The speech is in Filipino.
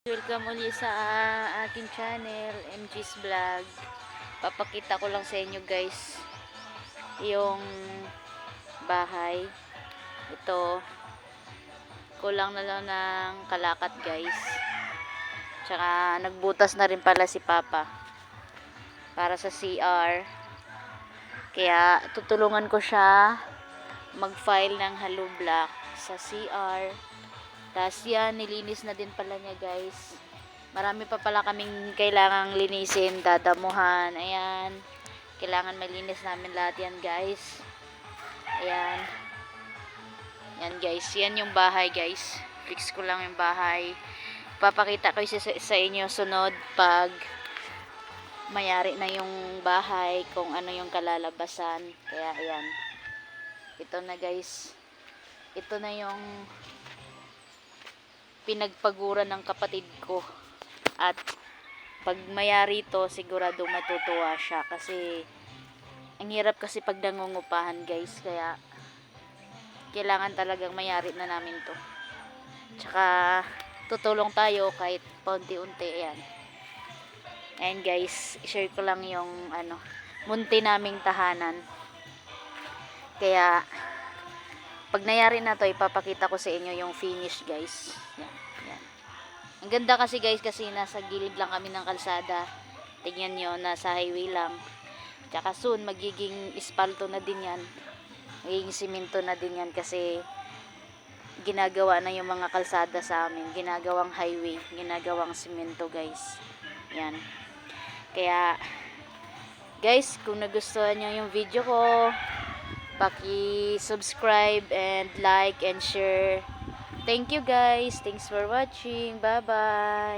Welcome uli sa aking channel, MG's Vlog. Papakita ko lang sa inyo guys yung bahay. Ito, kulang na lang ng kalakat guys. Tsaka nagbutas na rin pala si Papa para sa CR. Kaya tutulungan ko siya mag-file ng hollow block sa CR. Tapos yan, nilinis na din pala niya guys. Marami pa pala kaming kailangang linisin, dadamuhan. Ayan. Kailangan malinis namin lahat yan guys. Ayan. Yan guys. Yan yung bahay guys. Fix ko lang yung bahay. Papakita ko sa inyo sunod pag mayari na yung bahay. Kung ano yung kalalabasan. Kaya ayan. Ito na guys. Ito na yung pinagpaguran ng kapatid ko. At pag mayari to, sigurado matutuwa siya kasi ang hirap kasi pag nangungupahan guys, kaya kailangan talagang mayari na namin to. Tsaka tutulong tayo kahit paunti-unti. Ayan. Ayan guys, i-share ko lang yung munti naming tahanan. Kaya pag nayari na to, ipapakita ko sa inyo yung finish guys. Yan, yan. Ang ganda kasi guys, kasi nasa gilid lang kami ng kalsada. Tingnan nyo, nasa highway lang. Tsaka soon, magiging ispalto na din yan. Magiging simento na din yan kasi ginagawa na yung mga kalsada sa amin. Ginagawang highway, ginagawang simento guys. Yan. Kaya, guys, kung nagustuhan nyo yung video ko, paki-subscribe and like and share. Thank you guys. Thanks for watching. Bye-bye.